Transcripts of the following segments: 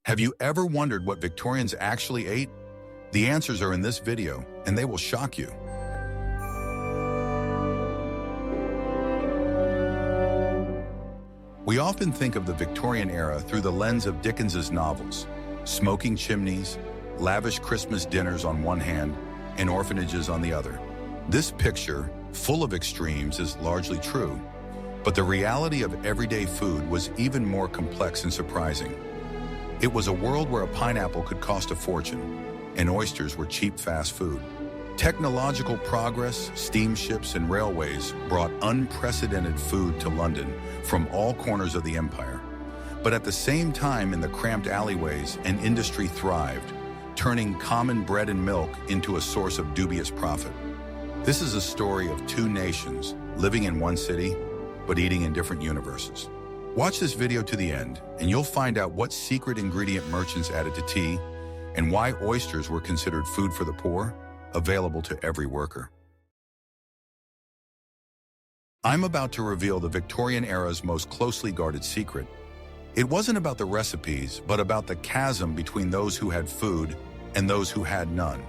Have you ever wondered what Victorians actually ate? The answers are in this video, and they will shock you. We often think of the Victorian era through the lens of Dickens's novels: smoking chimneys, lavish Christmas dinners on one hand, and orphanages on the other. This picture, full of extremes, is largely true, but the reality of everyday food was even more complex and surprising. It was a world where a pineapple could cost a fortune, and oysters were cheap fast food. Technological progress, steamships, and railways brought unprecedented food to London from all corners of the empire. But at the same time, in the cramped alleyways, an industry thrived, turning common bread and milk into a source of dubious profit. This is a story of two nations living in one city, but eating in different universes. Watch this video to the end, and you'll find out what secret ingredient merchants added to tea and why oysters were considered food for the poor, available to every worker. I'm about to reveal the Victorian era's most closely guarded secret. It wasn't about the recipes, but about the chasm between those who had food and those who had none.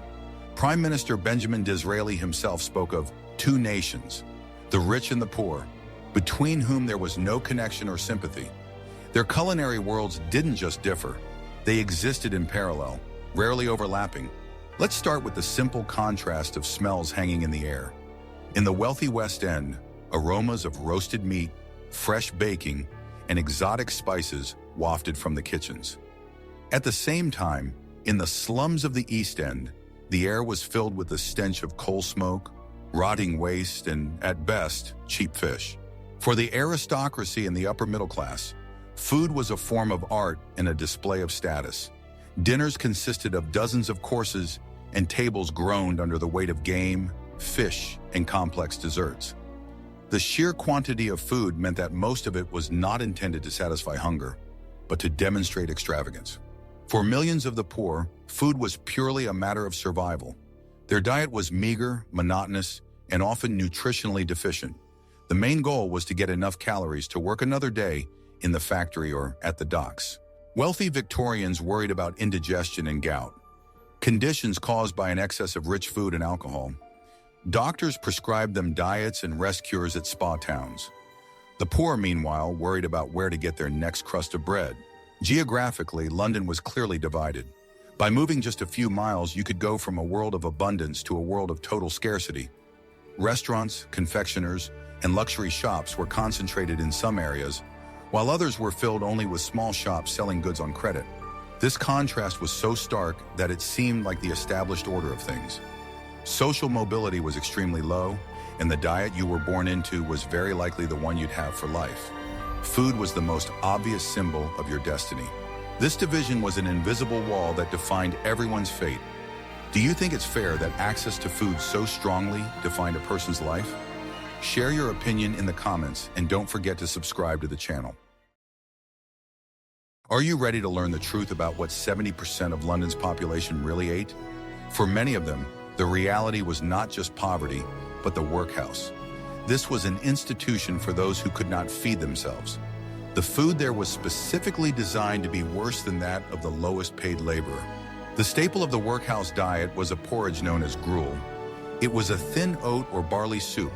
Prime Minister Benjamin Disraeli himself spoke of two nations, the rich and the poor, between whom there was no connection or sympathy. Their culinary worlds didn't just differ, they existed in parallel, rarely overlapping. Let's start with the simple contrast of smells hanging in the air. In the wealthy West End, aromas of roasted meat, fresh baking, and exotic spices wafted from the kitchens. At the same time, in the slums of the East End, the air was filled with the stench of coal smoke, rotting waste, and, at best, cheap fish. For the aristocracy and the upper middle class, food was a form of art and a display of status. Dinners consisted of dozens of courses, and tables groaned under the weight of game, fish, and complex desserts. The sheer quantity of food meant that most of it was not intended to satisfy hunger, but to demonstrate extravagance. For millions of the poor, food was purely a matter of survival. Their diet was meager, monotonous, and often nutritionally deficient. The main goal was to get enough calories to work another day in the factory or at the docks. Wealthy Victorians worried about indigestion and gout, conditions caused by an excess of rich food and alcohol. Doctors prescribed them diets and rest cures at spa towns. The poor, meanwhile, worried about where to get their next crust of bread. Geographically, London was clearly divided. By moving just a few miles, you could go from a world of abundance to a world of total scarcity. Restaurants, confectioners, and luxury shops were concentrated in some areas, while others were filled only with small shops selling goods on credit. This contrast was so stark that it seemed like the established order of things. Social mobility was extremely low, and the diet you were born into was very likely the one you'd have for life. Food was the most obvious symbol of your destiny. This division was an invisible wall that defined everyone's fate. Do you think it's fair that access to food so strongly defined a person's life? Share your opinion in the comments, and don't forget to subscribe to the channel. Are you ready to learn the truth about what 70% of London's population really ate? For many of them, the reality was not just poverty, but the workhouse. This was an institution for those who could not feed themselves. The food there was specifically designed to be worse than that of the lowest paid laborer. The staple of the workhouse diet was a porridge known as gruel. It was a thin oat or barley soup,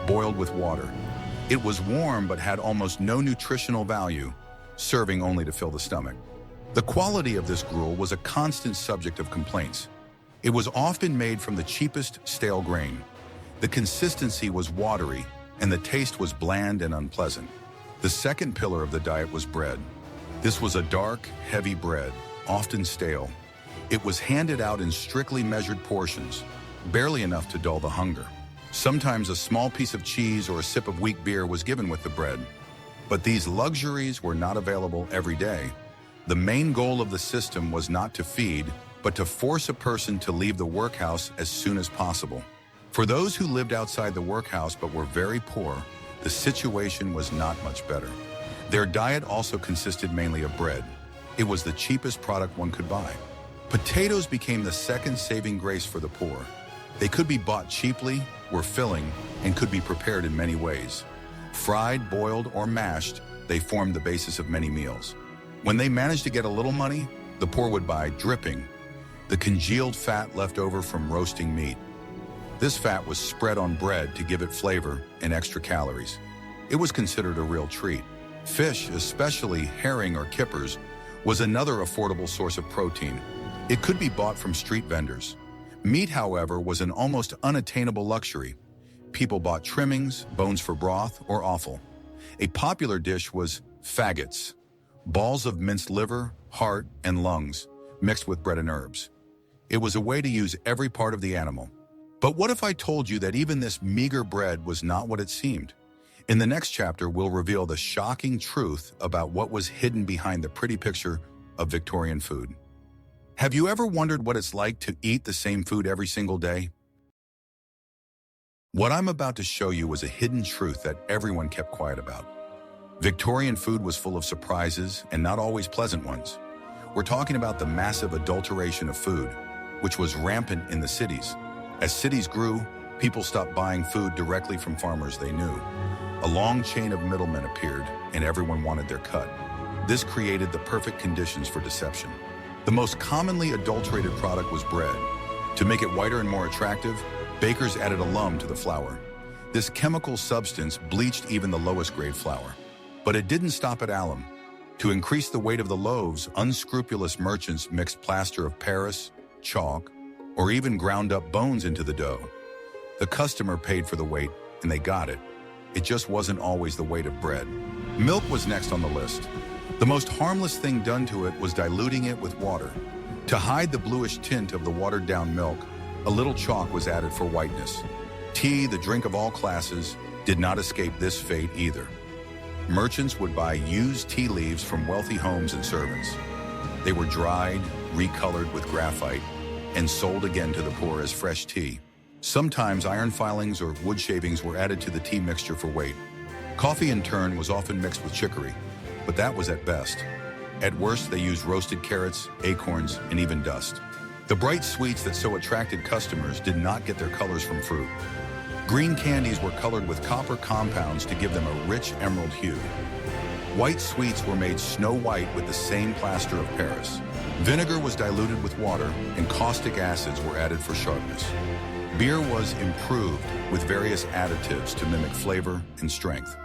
boiled with water. It was warm but had almost no nutritional value, serving only to fill the stomach. The quality of this gruel was a constant subject of complaints. It was often made from the cheapest stale grain. The consistency was watery, and the taste was bland and unpleasant. The second pillar of the diet was bread. This was a dark, heavy bread, often stale. It was handed out in strictly measured portions, barely enough to dull the hunger. Sometimes a small piece of cheese or a sip of weak beer was given with the bread. But these luxuries were not available every day. The main goal of the system was not to feed, but to force a person to leave the workhouse as soon as possible. For those who lived outside the workhouse but were very poor, the situation was not much better. Their diet also consisted mainly of bread. It was the cheapest product one could buy. Potatoes became the second saving grace for the poor. They could be bought cheaply, were filling, and could be prepared in many ways. Fried, boiled, or mashed, they formed the basis of many meals. When they managed to get a little money, The poor would buy dripping, the congealed fat left over from roasting meat. This fat was spread on bread to give it flavor and extra calories. It was considered a real treat. Fish, especially herring or kippers, was another affordable source of protein. It could be bought from street vendors. Meat, however, was an almost unattainable luxury. People bought trimmings, bones for broth, or offal. A popular dish was faggots, balls of minced liver, heart, and lungs, mixed with bread and herbs. It was a way to use every part of the animal. But what if I told you that even this meager bread was not what it seemed? In the next chapter, we'll reveal the shocking truth about what was hidden behind the pretty picture of Victorian food. Have you ever wondered what it's like to eat the same food every single day? What I'm about to show you was a hidden truth that everyone kept quiet about. Victorian food was full of surprises and not always pleasant ones. We're talking about the massive adulteration of food, which was rampant in the cities. As cities grew, people stopped buying food directly from farmers they knew. A long chain of middlemen appeared, and everyone wanted their cut. This created the perfect conditions for deception. The most commonly adulterated product was bread. To make it whiter and more attractive, bakers added alum to the flour. This chemical substance bleached even the lowest grade flour. But it didn't stop at alum. To increase the weight of the loaves, unscrupulous merchants mixed plaster of Paris, chalk, or even ground up bones into the dough. The customer paid for the weight, and they got it. It just wasn't always the weight of bread. Milk was next on the list. The most harmless thing done to it was diluting it with water. To hide the bluish tint of the watered-down milk, a little chalk was added for whiteness. Tea, the drink of all classes, did not escape this fate either. Merchants would buy used tea leaves from wealthy homes and servants. They were dried, recolored with graphite, and sold again to the poor as fresh tea. Sometimes iron filings or wood shavings were added to the tea mixture for weight. Coffee, in turn, was often mixed with chicory, but that was at best. At worst, they used roasted carrots, acorns, and even dust. The bright sweets that so attracted customers did not get their colors from fruit. Green candies were colored with copper compounds to give them a rich emerald hue. White sweets were made snow white with the same plaster of Paris. Vinegar was diluted with water, and caustic acids were added for sharpness. Beer was improved with various additives to mimic flavor and strength.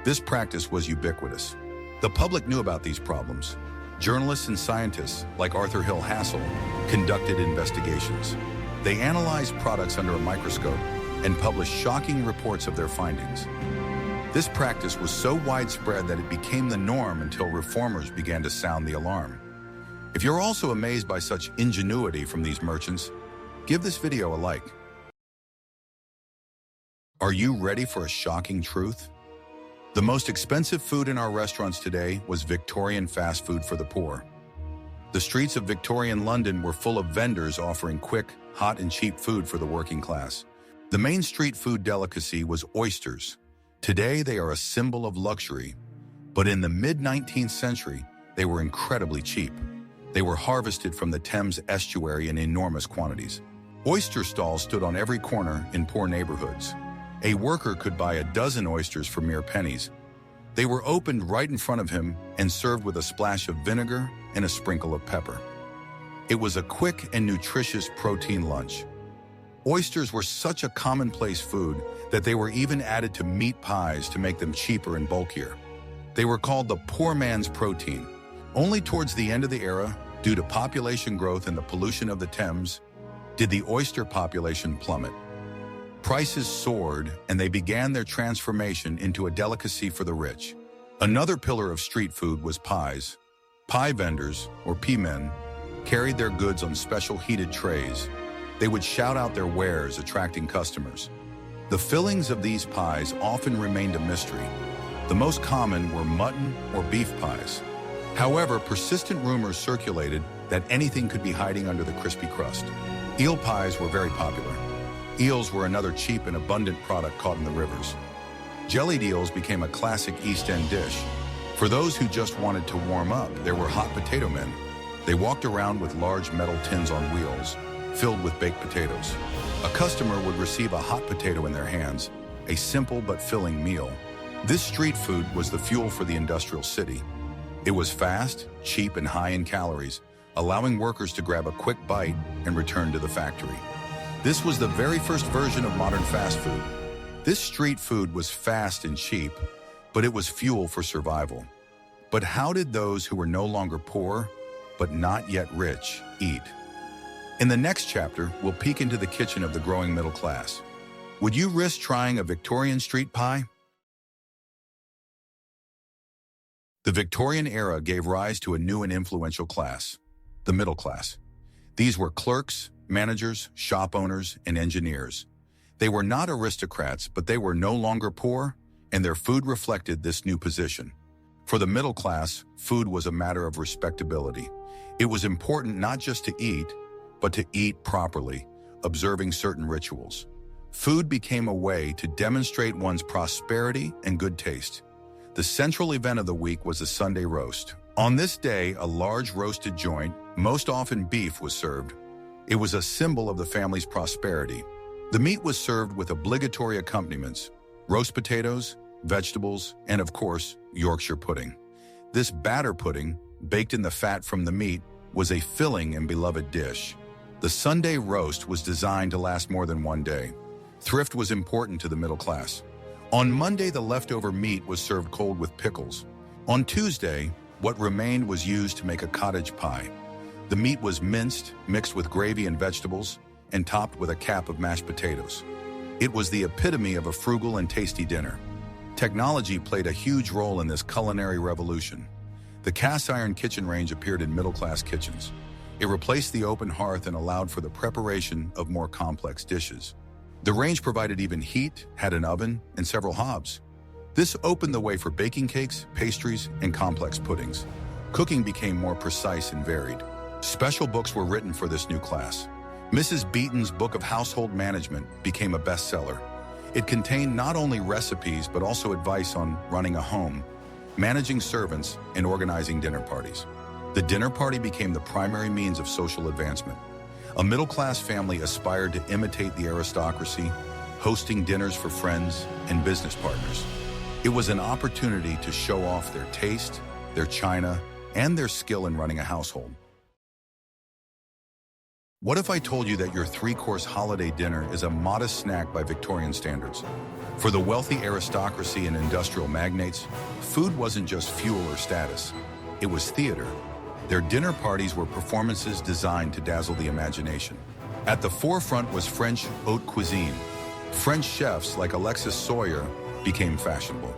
This practice was ubiquitous. The public knew about these problems. Journalists and scientists, like Arthur Hill Hassel, conducted investigations. They analyzed products under a microscope and published shocking reports of their findings. This practice was so widespread that it became the norm until reformers began to sound the alarm. If you're also amazed by such ingenuity from these merchants, give this video a like. Are you ready for a shocking truth? The most expensive food in our restaurants today was Victorian fast food for the poor. The streets of Victorian London were full of vendors offering quick, hot, and cheap food for the working class. The main street food delicacy was oysters. Today, they are a symbol of luxury, but in the mid-19th century, they were incredibly cheap. They were harvested from the Thames estuary in enormous quantities. Oyster stalls stood on every corner in poor neighborhoods. A worker could buy a dozen oysters for mere pennies. They were opened right in front of him and served with a splash of vinegar and a sprinkle of pepper. It was a quick and nutritious protein lunch. Oysters were such a commonplace food that they were even added to meat pies to make them cheaper and bulkier. They were called the poor man's protein. Only towards the end of the era, due to population growth and the pollution of the Thames, did the oyster population plummet. Prices soared, and they began their transformation into a delicacy for the rich. Another pillar of street food was pies. Pie vendors, or pie-men, carried their goods on special heated trays. They would shout out their wares, attracting customers. The fillings of these pies often remained a mystery. The most common were mutton or beef pies. However, persistent rumors circulated that anything could be hiding under the crispy crust. Eel pies were very popular. Eels were another cheap and abundant product caught in the rivers. Jellied eels became a classic East End dish. For those who just wanted to warm up, there were hot potato men. They walked around with large metal tins on wheels, filled with baked potatoes. A customer would receive a hot potato in their hands, a simple but filling meal. This street food was the fuel for the industrial city. It was fast, cheap, and high in calories, allowing workers to grab a quick bite and return to the factory. This was the very first version of modern fast food. This street food was fast and cheap, but it was fuel for survival. But how did those who were no longer poor, but not yet rich, eat? In the next chapter, we'll peek into the kitchen of the growing middle class. Would you risk trying a Victorian street pie? The Victorian era gave rise to a new and influential class, the middle class. These were clerks, managers, shop owners, and engineers. They were not aristocrats, but they were no longer poor, and their food reflected this new position. For the middle class, food was a matter of respectability. It was important not just to eat, but to eat properly, observing certain rituals. Food became a way to demonstrate one's prosperity and good taste. The central event of the week was the Sunday roast. On this day, a large roasted joint, most often beef, was served. It was a symbol of the family's prosperity. The meat was served with obligatory accompaniments: roast potatoes, vegetables, and of course, Yorkshire pudding. This batter pudding, baked in the fat from the meat, was a filling and beloved dish. The Sunday roast was designed to last more than one day. Thrift was important to the middle class. On Monday, the leftover meat was served cold with pickles. On Tuesday, what remained was used to make a cottage pie. The meat was minced, mixed with gravy and vegetables, and topped with a cap of mashed potatoes. It was the epitome of a frugal and tasty dinner. Technology played a huge role in this culinary revolution. The cast-iron kitchen range appeared in middle-class kitchens. It replaced the open hearth and allowed for the preparation of more complex dishes. The range provided even heat, had an oven, and several hobs. This opened the way for baking cakes, pastries, and complex puddings. Cooking became more precise and varied. Special books were written for this new class. Mrs. Beeton's Book of Household Management became a bestseller. It contained not only recipes, but also advice on running a home, managing servants, and organizing dinner parties. The dinner party became the primary means of social advancement. A middle-class family aspired to imitate the aristocracy, hosting dinners for friends and business partners. It was an opportunity to show off their taste, their china, and their skill in running a household. What if I told you that your three-course holiday dinner is a modest snack by Victorian standards? For the wealthy aristocracy and industrial magnates, food wasn't just fuel or status. It was theater. Their dinner parties were performances designed to dazzle the imagination. At the forefront was French haute cuisine. French chefs like Alexis Soyer became fashionable.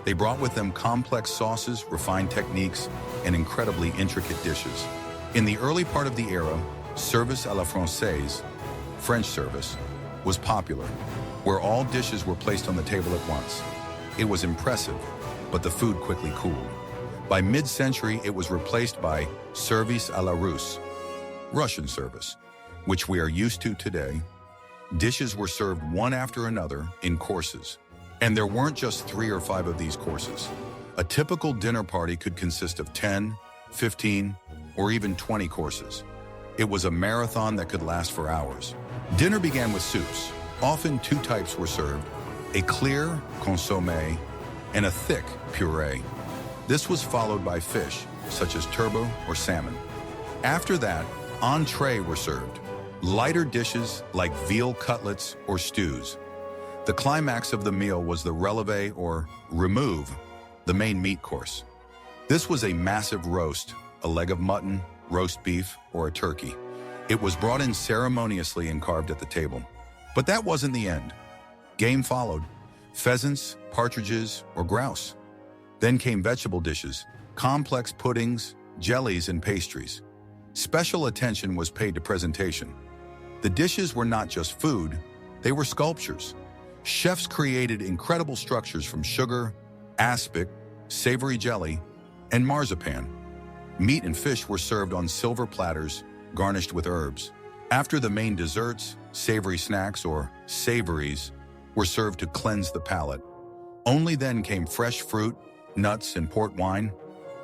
They brought with them complex sauces, refined techniques, and incredibly intricate dishes. In the early part of the era, service à la française, French service, was popular, where all dishes were placed on the table at once. It was impressive, but the food quickly cooled. By mid-century, it was replaced by service à la Russe, Russian service, which we are used to today. Dishes were served one after another in courses. And there weren't just 3 or 5 of these courses. A typical dinner party could consist of 10, 15, or even 20 courses. It was a marathon that could last for hours. Dinner began with soups. Often 2 types were served: a clear consommé and a thick puree. This was followed by fish, such as turbot or salmon. After that, entrees were served, lighter dishes like veal cutlets or stews. The climax of the meal was the releve or remove, the main meat course. This was a massive roast, a leg of mutton, roast beef, or a turkey. It was brought in ceremoniously and carved at the table. But that wasn't the end. Game followed: pheasants, partridges, or grouse. Then came vegetable dishes, complex puddings, jellies, and pastries. Special attention was paid to presentation. The dishes were not just food, they were sculptures. Chefs created incredible structures from sugar, aspic, savory jelly, and marzipan. Meat and fish were served on silver platters, garnished with herbs. After the main desserts, savory snacks, or savories, were served to cleanse the palate. Only then came fresh fruit, nuts, and port wine.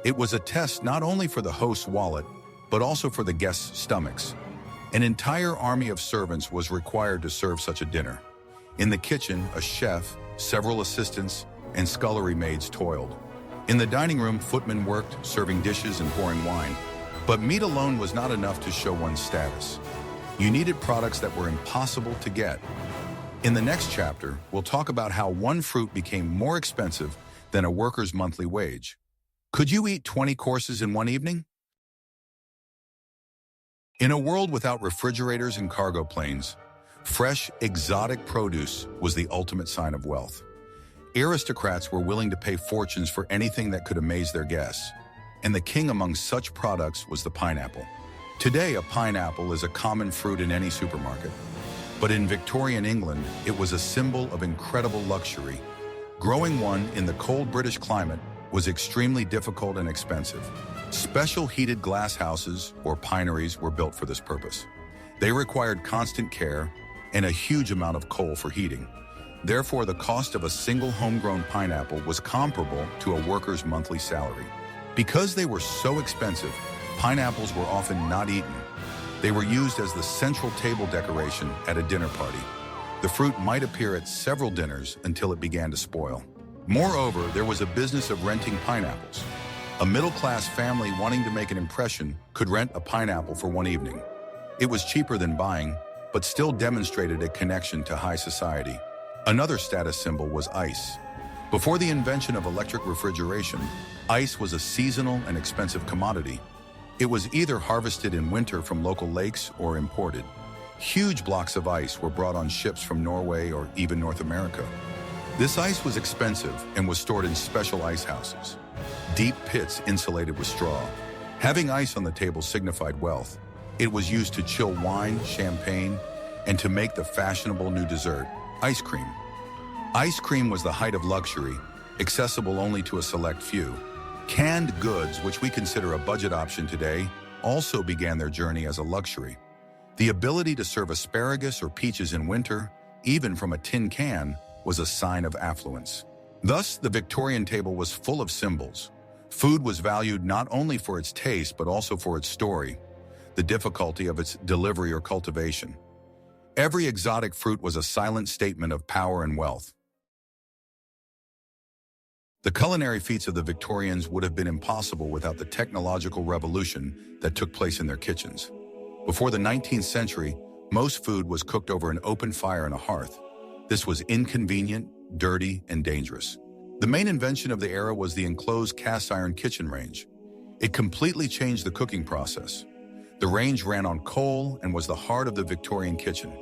It was a test not only for the host's wallet, but also for the guests' stomachs. An entire army of servants was required to serve such a dinner. In the kitchen, a chef, several assistants, and scullery maids toiled. In the dining room, footmen worked, serving dishes and pouring wine. But meat alone was not enough to show one's status. You needed products that were impossible to get. In the next chapter, we'll talk about how one fruit became more expensive than a worker's monthly wage. Could you eat 20 courses in one evening? In a world without refrigerators and cargo planes, fresh, exotic produce was the ultimate sign of wealth. Aristocrats were willing to pay fortunes for anything that could amaze their guests, and the king among such products was the pineapple. Today, a pineapple is a common fruit in any supermarket, but in Victorian England, it was a symbol of incredible luxury. Growing one in the cold British climate was extremely difficult and expensive. Special heated glass houses, or pineries, were built for this purpose. They required constant care and a huge amount of coal for heating. Therefore, the cost of a single homegrown pineapple was comparable to a worker's monthly salary. Because they were so expensive, pineapples were often not eaten. They were used as the central table decoration at a dinner party. The fruit might appear at several dinners until it began to spoil. Moreover, there was a business of renting pineapples. A middle-class family wanting to make an impression could rent a pineapple for one evening. It was cheaper than buying, but still demonstrated a connection to high society. Another status symbol was ice. Before the invention of electric refrigeration, ice was a seasonal and expensive commodity. It was either harvested in winter from local lakes or imported. Huge blocks of ice were brought on ships from Norway or even North America. This ice was expensive and was stored in special ice houses, deep pits insulated with straw. Having ice on the table signified wealth. It was used to chill wine, champagne, and to make the fashionable new dessert, ice cream. Ice cream was the height of luxury, accessible only to a select few. Canned goods, which we consider a budget option today, also began their journey as a luxury. The ability to serve asparagus or peaches in winter, even from a tin can, was a sign of affluence. Thus, the Victorian table was full of symbols. Food was valued not only for its taste, but also for its story, the difficulty of its delivery or cultivation. Every exotic fruit was a silent statement of power and wealth. The culinary feats of the Victorians would have been impossible without the technological revolution that took place in their kitchens. Before the 19th century, most food was cooked over an open fire and a hearth. This was inconvenient, dirty, and dangerous. The main invention of the era was the enclosed cast-iron kitchen range. It completely changed the cooking process. The range ran on coal and was the heart of the Victorian kitchen.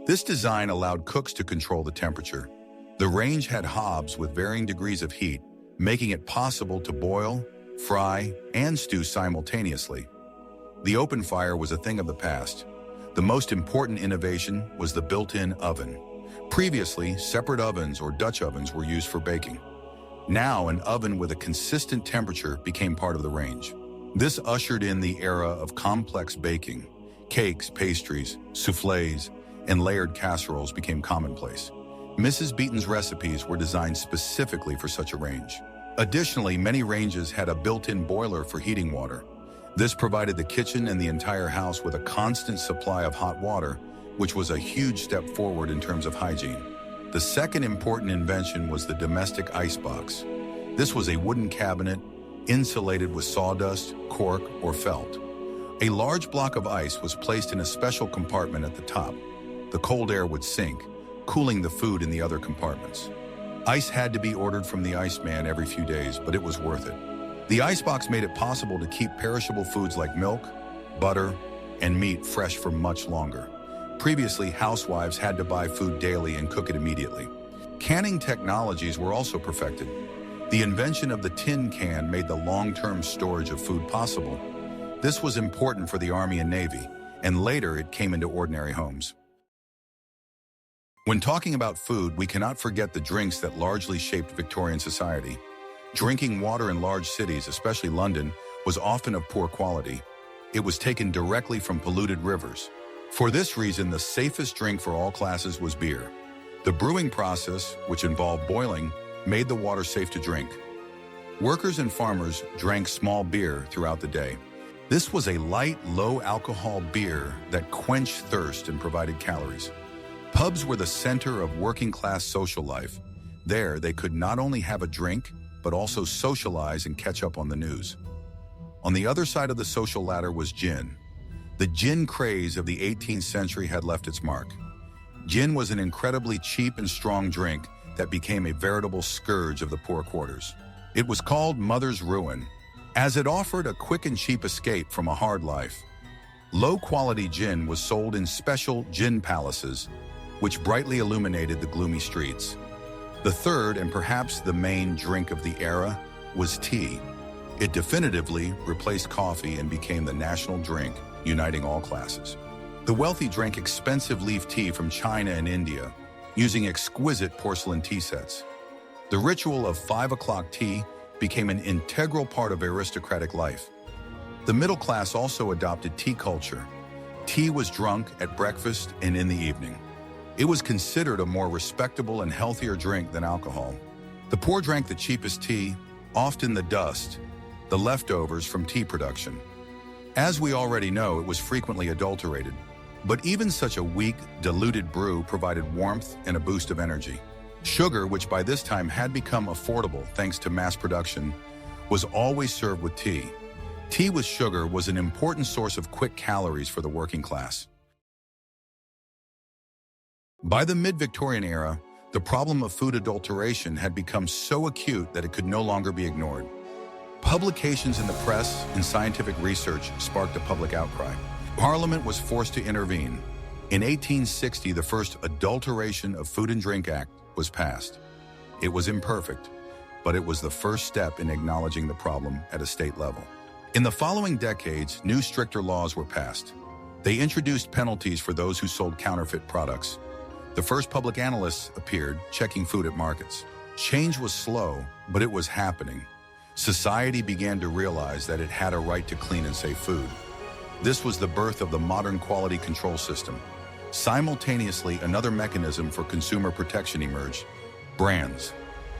This design allowed cooks to control the temperature. The range had hobs with varying degrees of heat, making it possible to boil, fry, and stew simultaneously. The open fire was a thing of the past. The most important innovation was the built-in oven. Previously, separate ovens or Dutch ovens were used for baking. Now, an oven with a consistent temperature became part of the range. This ushered in the era of complex baking. Cakes, pastries, soufflés, and layered casseroles became commonplace. Mrs. Beeton's recipes were designed specifically for such a range. Additionally, many ranges had a built-in boiler for heating water. This provided the kitchen and the entire house with a constant supply of hot water, which was a huge step forward in terms of hygiene. The second important invention was the domestic icebox. This was a wooden cabinet, insulated with sawdust, cork, or felt. A large block of ice was placed in a special compartment at the top. The cold air would sink, cooling the food in the other compartments. Ice had to be ordered from the Iceman every few days, but it was worth it. The icebox made it possible to keep perishable foods like milk, butter, and meat fresh for much longer. Previously, housewives had to buy food daily and cook it immediately. Canning technologies were also perfected. The invention of the tin can made the long-term storage of food possible. This was important for the Army and Navy, and later it came into ordinary homes. When talking about food, we cannot forget the drinks that largely shaped Victorian society. Drinking water in large cities, especially London, was often of poor quality. It was taken directly from polluted rivers. For this reason, the safest drink for all classes was beer. The brewing process, which involved boiling, made the water safe to drink. Workers and farmers drank small beer throughout the day. This was a light, low-alcohol beer that quenched thirst and provided calories. Pubs were the center of working-class social life. There, they could not only have a drink, but also socialize and catch up on the news. On the other side of the social ladder was gin. The gin craze of the 18th century had left its mark. Gin was an incredibly cheap and strong drink that became a veritable scourge of the poor quarters. It was called Mother's Ruin, as it offered a quick and cheap escape from a hard life. Low-quality gin was sold in special gin palaces, which brightly illuminated the gloomy streets. The third, and perhaps the main drink of the era, was tea. It definitively replaced coffee and became the national drink, uniting all classes. The wealthy drank expensive leaf tea from China and India, using exquisite porcelain tea sets. The ritual of 5 o'clock tea became an integral part of aristocratic life. The middle class also adopted tea culture. Tea was drunk at breakfast and in the evening. It was considered a more respectable and healthier drink than alcohol. The poor drank the cheapest tea, often the dust, the leftovers from tea production. As we already know, it was frequently adulterated, but even such a weak, diluted brew provided warmth and a boost of energy. Sugar, which by this time had become affordable thanks to mass production, was always served with tea. Tea with sugar was an important source of quick calories for the working class. By the mid-Victorian era, the problem of food adulteration had become so acute that it could no longer be ignored. Publications in the press and scientific research sparked a public outcry. Parliament was forced to intervene. In 1860, the first Adulteration of Food and Drink Act was passed. It was imperfect, but it was the first step in acknowledging the problem at a state level. In the following decades, new stricter laws were passed. They introduced penalties for those who sold counterfeit products. The first public analysts appeared, checking food at markets. Change was slow, but it was happening. Society began to realize that it had a right to clean and safe food. This was the birth of the modern quality control system. Simultaneously, another mechanism for consumer protection emerged: brands.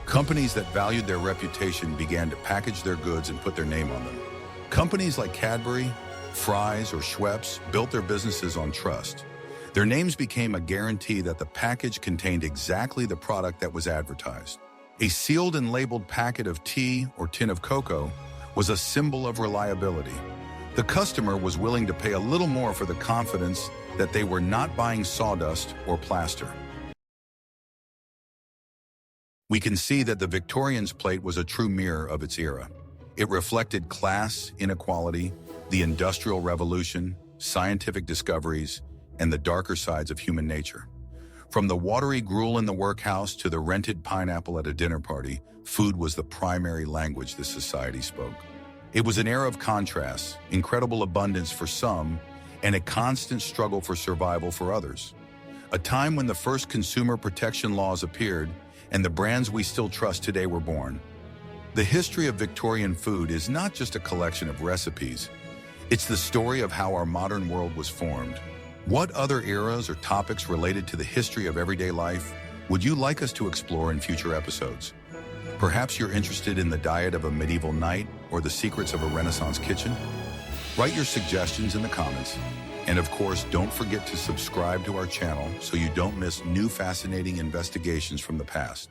Companies that valued their reputation began to package their goods and put their name on them. Companies like Cadbury, Fry's, or Schweppes built their businesses on trust. Their names became a guarantee that the package contained exactly the product that was advertised. A sealed and labeled packet of tea or tin of cocoa was a symbol of reliability. The customer was willing to pay a little more for the confidence that they were not buying sawdust or plaster. We can see that the Victorians' plate was a true mirror of its era. It reflected class inequality, the Industrial Revolution, scientific discoveries, and the darker sides of human nature. From the watery gruel in the workhouse to the rented pineapple at a dinner party, food was the primary language the society spoke. It was an era of contrasts, incredible abundance for some, and a constant struggle for survival for others. A time when the first consumer protection laws appeared and the brands we still trust today were born. The history of Victorian food is not just a collection of recipes. It's the story of how our modern world was formed. What other eras or topics related to the history of everyday life would you like us to explore in future episodes? Perhaps you're interested in the diet of a medieval knight or the secrets of a Renaissance kitchen? Write your suggestions in the comments. And of course, don't forget to subscribe to our channel so you don't miss new fascinating investigations from the past.